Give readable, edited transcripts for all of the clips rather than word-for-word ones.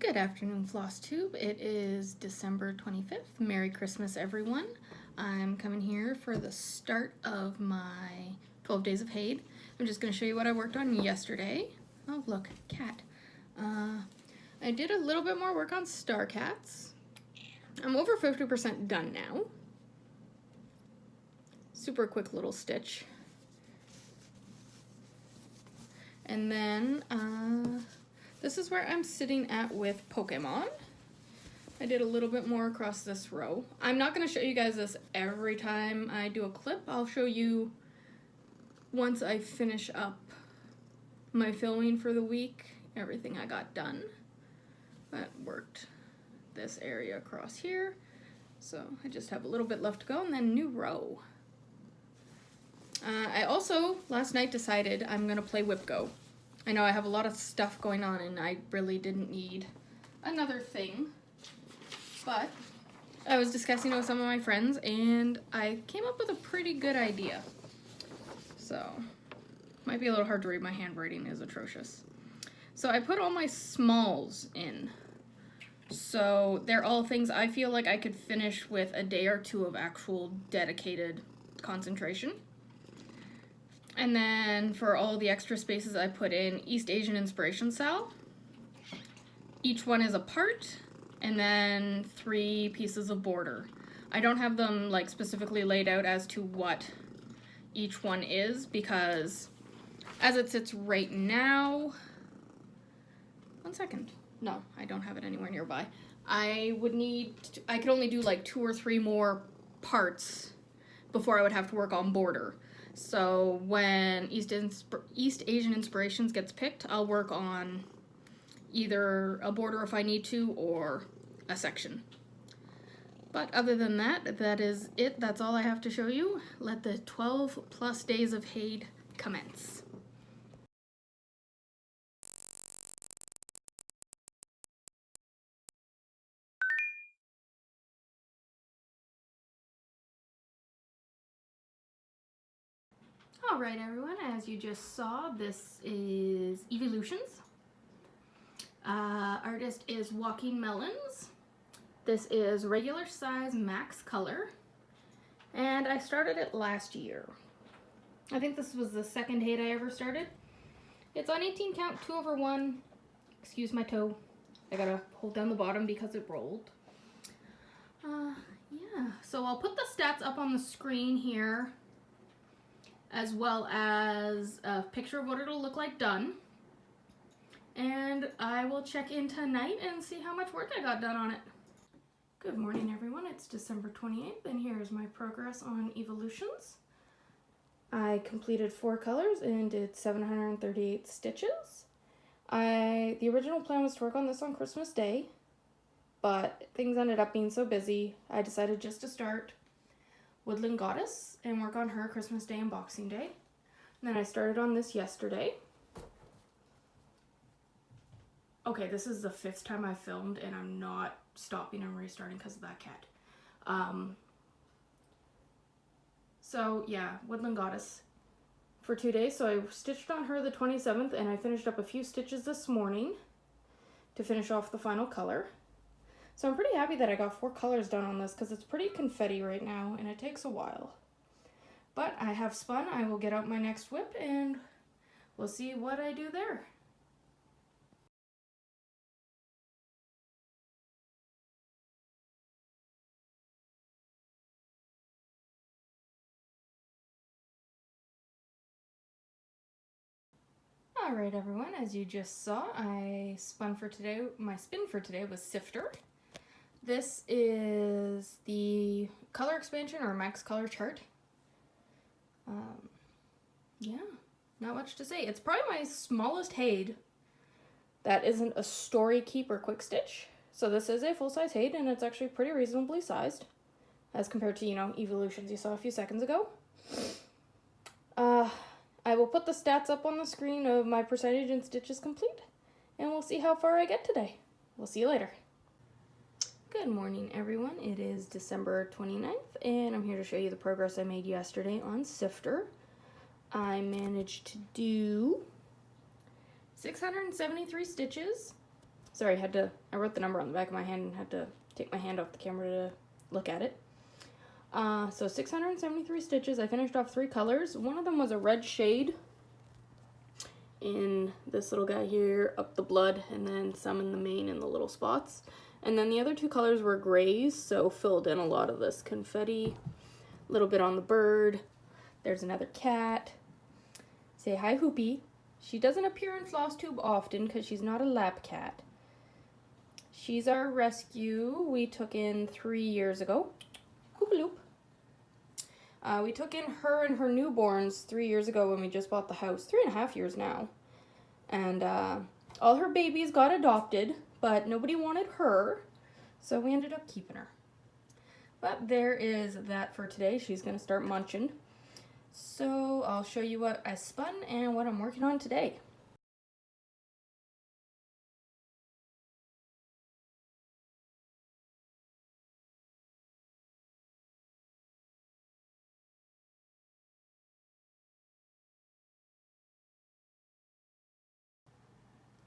Good afternoon, flosstube. It is December 25th. Merry Christmas, everyone. I'm coming here for the start of my 12 days of Haid. I'm just going to show you what I worked on yesterday. Oh, look, cat. I did a little bit more work on star cats. I'm over 50% done now. Super quick little stitch. And then, this is where I'm sitting at with Pokemon. I did a little bit more across this row. I'm not going to show you guys this every time I do a clip. I'll show you once I finish up my filming for the week, everything I got done. That worked this area across here. So I just have a little bit left to go, and then new row. I also, last night, decided I'm going to play Whip Go. I know I have a lot of stuff going on and I really didn't need another thing, but I was discussing it with some of my friends and I came up with a pretty good idea. So, might be a little hard to read, my handwriting is atrocious. So I put all my smalls in. So they're all things I feel like I could finish with a day or two of actual dedicated concentration. And then for all the extra spaces I put in East Asian Inspiration Cell. Each one is a part, and then 3 pieces of border. I don't have them like specifically laid out as to what each one is because as it sits right now, one second. No, I don't have it anywhere nearby. I could only do like 2 or 3 more parts before I would have to work on border. So when East Asian Inspirations gets picked, I'll work on either a border if I need to or a section. But other than that, that is it. That's all I have to show you. Let the 12 plus days of Haid commence. Alright everyone, as you just saw, this is Evolutions. Artist is Walking Melons. This is regular size max color. And I started it last year. I think this was the second Haid I ever started. It's on 18 count, 2/1. Excuse my toe. I gotta hold down the bottom because it rolled. Yeah, so I'll put the stats up on the screen here, as well as a picture of what it'll look like done. And I will check in tonight and see how much work I got done on it. Good morning everyone, it's December 28th and here is my progress on Evolutions. I completed 4 colors and did 738 stitches. The original plan was to work on this on Christmas Day, but things ended up being so busy, I decided just to start Woodland Goddess and work on her Christmas Day and Boxing Day. And then I started on this yesterday. Okay, this is the 5th time I filmed and I'm not stopping and restarting because of that cat. So yeah, Woodland Goddess for 2 days. So I stitched on her the 27th and I finished up a few stitches this morning to finish off the final color. So I'm pretty happy that I got 4 colors done on this because it's pretty confetti right now and it takes a while. But I have spun. I will get out my next whip and we'll see what I do there. Alright everyone, as you just saw, I spun for today. My spin for today was Sifter. This is the color expansion or max color chart. Yeah, not much to say. It's probably my smallest Haid that isn't a story keep or quick stitch. So this is a full-size Haid and it's actually pretty reasonably sized as compared to, you know, Evolutions you saw a few seconds ago. I will put the stats up on the screen of my percentage and stitches complete, and we'll see how far I get today. We'll see you later. Good morning, everyone. It is December 29th, and I'm here to show you the progress I made yesterday on Sifter. I managed to do 673 stitches, Sorry, I wrote the number on the back of my hand and had to take my hand off the camera to look at it. So 673 stitches. I finished off 3 colors. One of them was a red shade in this little guy here, up the blood, and then some in the mane and the little spots. And then the other 2 colors were grays, so filled in a lot of this confetti, a little bit on the bird. There's another cat. Say hi, Hoopy. She doesn't appear in flosstube often because she's not a lap cat. She's our rescue. We took in 3 years ago. Hoopaloop. We took in her and her newborns 3 years ago when we just bought the house. 3.5 years now. And all her babies got adopted, but nobody wanted her, so we ended up keeping her. But there is that for today. She's going to start munching. So I'll show you what I spun and what I'm working on today.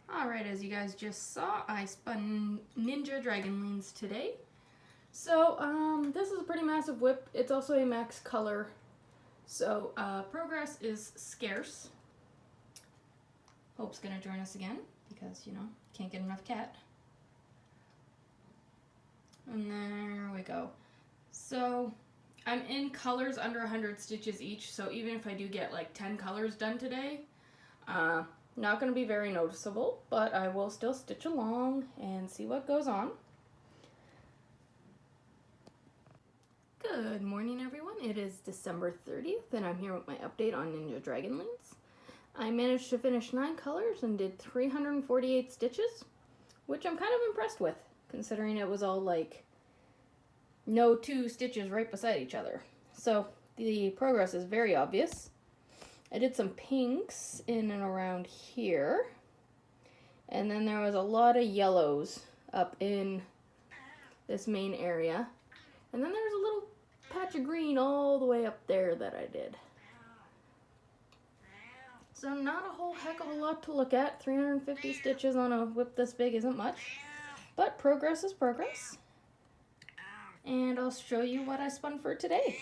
Alright, as you guys just saw, I spun Ninja Dragonlyns today. So, this is a pretty massive whip. It's also a max color. So, progress is scarce. Hope's gonna join us again, because, you know, can't get enough cat. And there we go. So, I'm in colors under 100 stitches each, so even if I do get like 10 colors done today, not going to be very noticeable, but I will still stitch along and see what goes on. Good morning, everyone. It is December 30th, and I'm here with my update on Ninja Dragonlyns. I managed to finish 9 colors and did 348 stitches, which I'm kind of impressed with, considering it was all like no 2 stitches right beside each other. So the progress is very obvious. I did some pinks in and around here, and then there was a lot of yellows up in this main area, and then there's a little patch of green all the way up there that I did. So not a whole heck of a lot to look at. 350 stitches on a whip this big isn't much, but progress is progress. And I'll show you what I spun for today.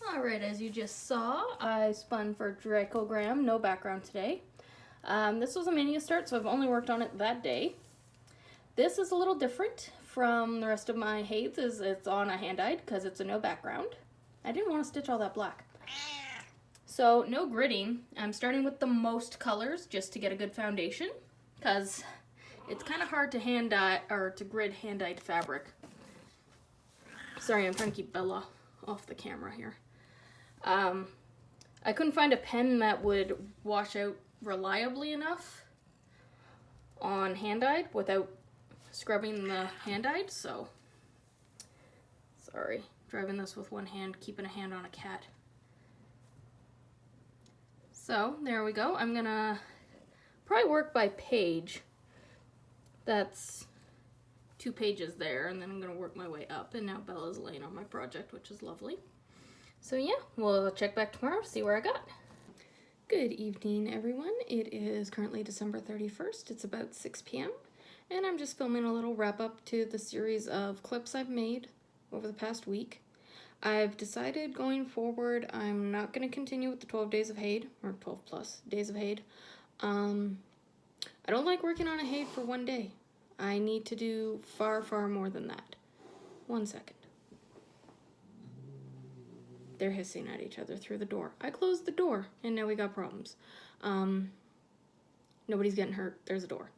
Alright, as you just saw, I spun for Dracogram, no background today. This was a mania start, so I've only worked on it that day. This is a little different from the rest of my Hades, as it's on a hand-dyed because it's a no background. I didn't want to stitch all that black. So, no gridding. I'm starting with the most colors just to get a good foundation, because it's kind of hard to hand-dye, or to grid hand-dyed fabric. Sorry, I'm trying to keep Bella off the camera here. I couldn't find a pen that would wash out reliably enough on hand-dyed without scrubbing the hand-dyed, so sorry, driving this with one hand, keeping a hand on a cat. So there we go. I'm gonna probably work by page. That's 2 pages there, and then I'm gonna work my way up, and now Bella's laying on my project, which is lovely. So yeah, we'll check back tomorrow, see where I got. Good evening, everyone. It is currently December 31st. It's about 6 p.m. and I'm just filming a little wrap up to the series of clips I've made over the past week. I've decided going forward I'm not going to continue with the 12 days of Hade, or 12 plus days of Hade. I don't like working on a Hade for one day. I need to do far, far more than that. 1 second. They're hissing at each other through the door. I closed the door, and now we got problems. Nobody's getting hurt. There's a door.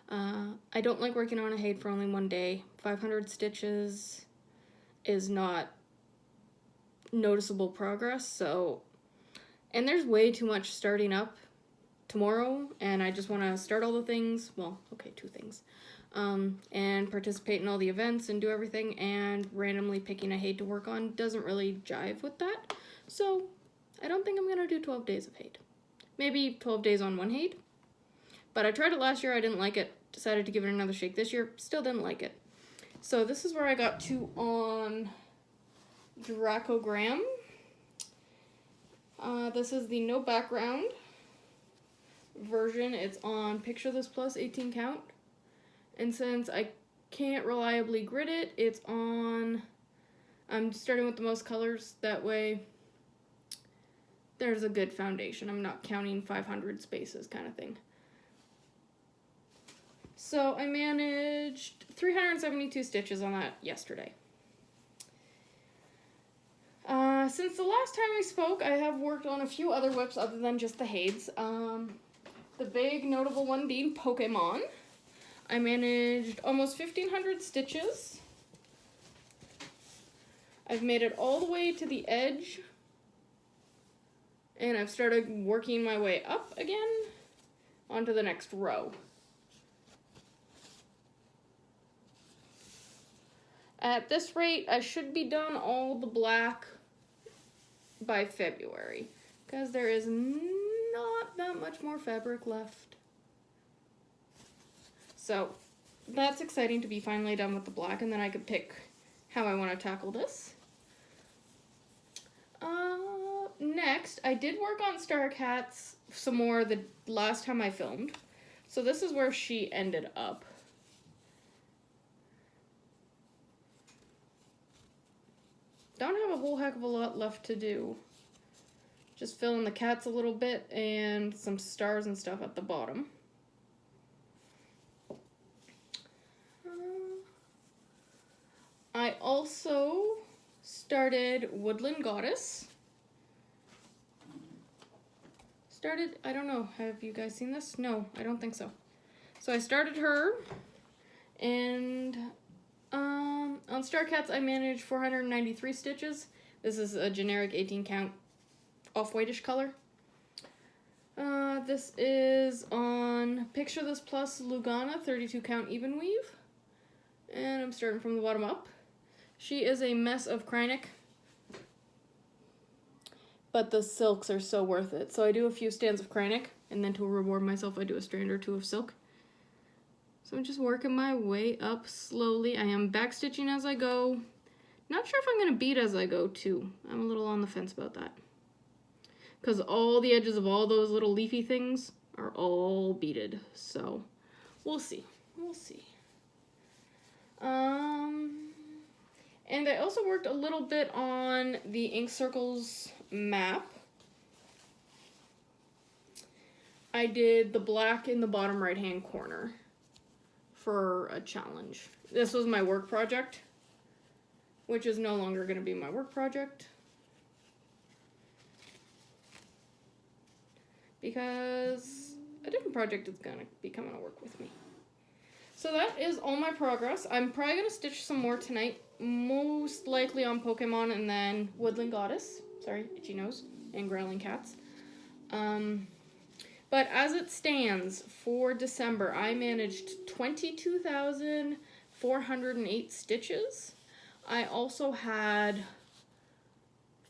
I don't like working on a Hade for only 1 day. 500 stitches is not noticeable progress, so... And there's way too much starting up tomorrow, and I just want to start all the things. Well, okay, 2 things. And participate in all the events and do everything, and randomly picking a Hade to work on doesn't really jive with that. So I don't think I'm going to do 12 days of Hade. Maybe 12 days on 1 Hade. But I tried it last year, I didn't like it. Decided to give it another shake this year, still didn't like it. So this is where I got to on Dracogram. This is the no background version. It's on Picture This Plus 18 count. And since I can't reliably grid it, it's on, I'm starting with the most colors, that way there's a good foundation. I'm not counting 500 spaces kind of thing. So I managed 372 stitches on that yesterday. Since the last time we spoke, I have worked on a few other whips other than just the Hades. The big notable one being Pokemon. I managed almost 1,500 stitches. I've made it all the way to the edge, and I've started working my way up again onto the next row. At this rate, I should be done all the black by February, because there is not that much more fabric left. So that's exciting to be finally done with the black, and then I could pick how I want to tackle this. Next, I did work on Star Cats some more the last time I filmed. So this is where she ended up. Don't have a whole heck of a lot left to do. Just fill in the cats a little bit and some stars and stuff at the bottom. I also started Woodland Goddess. I don't know, have you guys seen this? No, I don't think so. So I started her, and on Star Cats I managed 493 stitches. This is a generic 18 count off-whitish color. This is on Picture This Plus Lugana 32 count even weave, and I'm starting from the bottom up. She is a mess of Kreinik, but the silks are so worth it. So I do a few stands of Kreinik, and then to reward myself I do a strand or two of silk. So I'm just working my way up slowly. I am backstitching as I go. Not sure if I'm going to bead as I go too. I'm a little on the fence about that, because all the edges of all those little leafy things are all beaded. So we'll see. We'll see. And I also worked a little bit on the Ink Circles map. I did the black in the bottom right hand corner for a challenge. This was my work project, which is no longer going to be my work project, because a different project is going to be coming to work with me. So that is all my progress. I'm probably going to stitch some more tonight, most likely on Pokemon and then Woodland Goddess. Sorry, itchy nose, and Growling Cats. But as it stands for December, I managed 22,408 stitches. I also had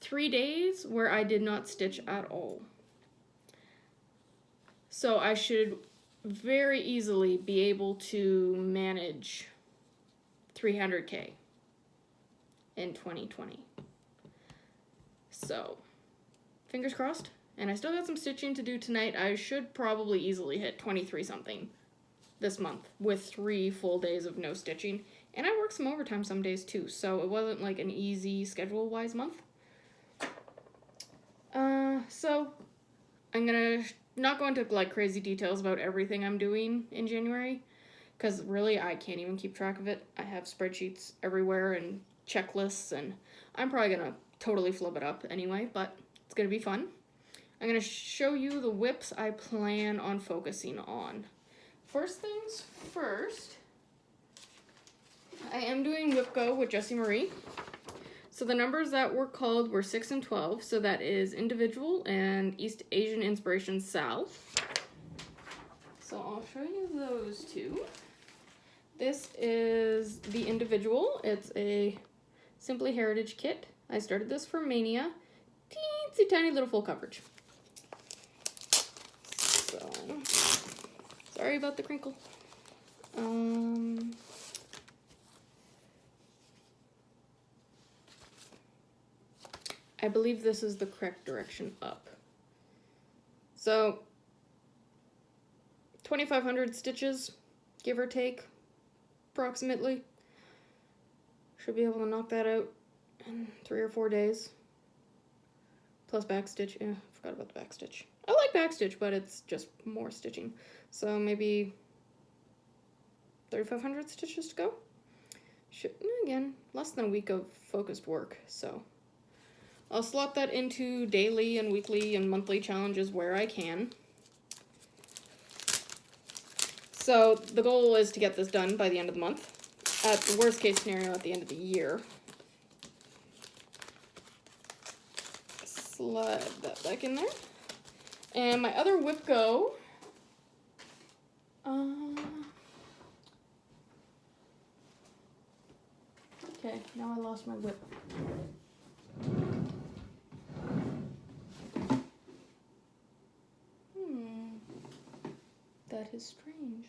3 days where I did not stitch at all. So I should very easily be able to manage 300K in 2020. So, fingers crossed. And I still got some stitching to do tonight. I should probably easily hit 23 something this month with 3 full days of no stitching. And I worked some overtime some days too, so it wasn't like an easy schedule-wise month. So I'm gonna not go into like crazy details about everything I'm doing in January, because really I can't even keep track of it. I have spreadsheets everywhere and checklists, and I'm probably gonna totally flub it up anyway, but it's gonna be fun. I'm gonna show you the whips I plan on focusing on. First things first, I am doing Whip Go with Jessie Marie. So the numbers that were called were 6 and 12, so that is individual and East Asian Inspiration South. So I'll show you those two. This is the individual. It's a Simply Heritage kit. I started this for Mania. Teensy tiny little full coverage. So, sorry about the crinkle. I believe this is the correct direction up. So 2,500 stitches, give or take, approximately. Should be able to knock that out in 3 or 4 days. Plus backstitch. Yeah, forgot about the backstitch. I like backstitch, but it's just more stitching. So maybe 3,500 stitches to go. Again, less than a week of focused work, so I'll slot that into daily and weekly and monthly challenges where I can. So the goal is to get this done by the end of the month. At the worst case scenario, at the end of the year. Slide that back in there. And my other whip go. Okay, now I lost my whip. That is strange.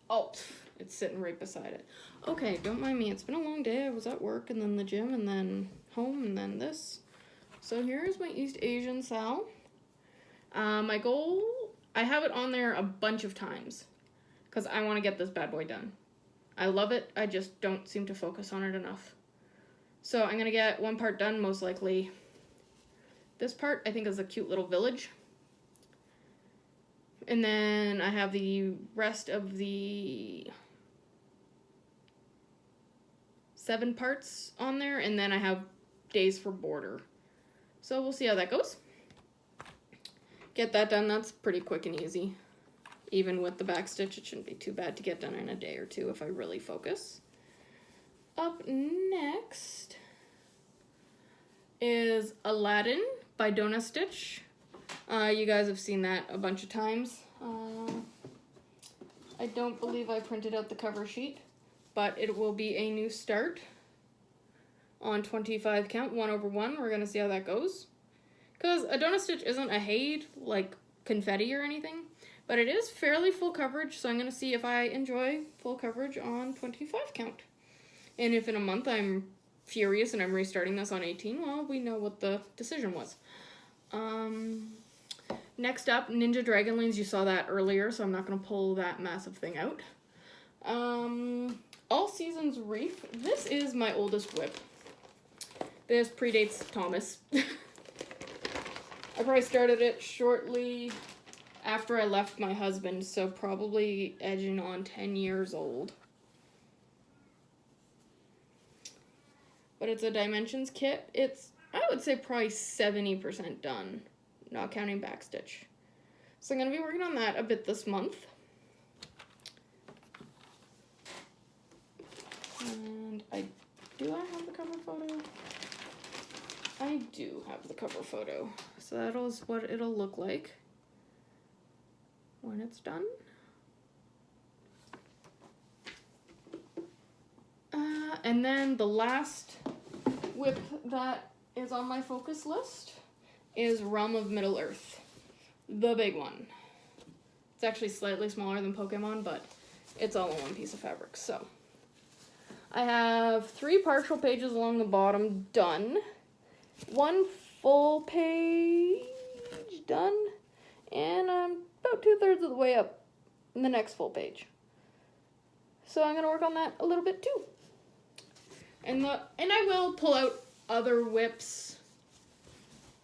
Oh, it's sitting right beside it. Okay, don't mind me. It's been a long day. I was at work and then the gym and then home and then this. So here's my East Asian Sal. My goal, I have it on there a bunch of times because I want to get this bad boy done. I love it. I just don't seem to focus on it enough. So I'm going to get one part done, most likely. This part, I think, is a cute little village. And then I have the rest of the 7 parts on there, and then I have days for border. So we'll see how that goes. Get that done. That's pretty quick and easy. Even with the backstitch, it shouldn't be too bad to get done in a day or two if I really focus. Up next is Aladdin by Donna Stitch. You guys have seen that a bunch of times. I don't believe I printed out the cover sheet, but it will be a new start on 25 count, 1/1. We're going to see how that goes. Because a Donna Stitch isn't a Haid, like confetti or anything, but it is fairly full coverage, so I'm going to see if I enjoy full coverage on 25 count. And if in a month I'm furious and I'm restarting this on 18, well, we know what the decision was. Next up, Ninja Dragonlings. You saw that earlier, so I'm not going to pull that massive thing out. All Seasons Reef. This is my oldest whip. This predates Thomas. I probably started it shortly after I left my husband, so probably edging on 10 years old. But it's a Dimensions kit. It's, I would say, probably 70% done, not counting backstitch. So I'm going to be working on that a bit this month. And do I have the cover photo? I do have the cover photo. So that is what it'll look like when it's done. And then the last whip that is on my focus list is Realm of Middle Earth, the big one. It's actually slightly smaller than Pokemon, but it's all in one piece of fabric. So I have 3 partial pages along the bottom done, 1 full page done, and I'm about 2/3 of the way up in the next full page. So I'm going to work on that a little bit too. And I will pull out other whips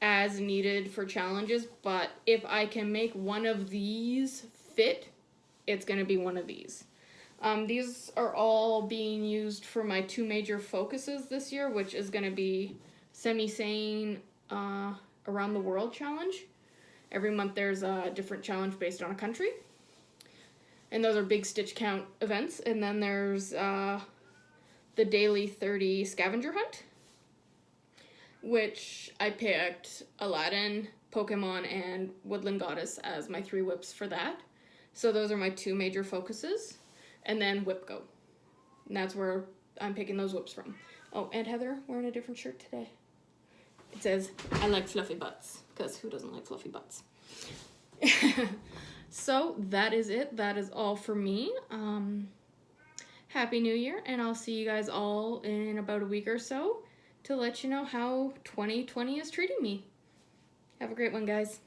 as needed for challenges, but if I can make one of these fit, it's going to be one of these. These are all being used for my 2 major focuses this year, which is going to be Semi-Sane Around the World challenge. Every month there's a different challenge based on a country. And those are big stitch count events. And then there's the daily 30 scavenger hunt, which I picked Aladdin, Pokemon, and Woodland Goddess as my 3 whips for that. So those are my 2 major focuses. And then Whip Go. And that's where I'm picking those whips from. Oh, and Heather wearing a different shirt today. It says, I like fluffy butts, because who doesn't like fluffy butts? So that is it. That is all for me. Happy New Year, and I'll see you guys all in about a week or so to to let you know how 2020 is treating me. Have a great one, guys.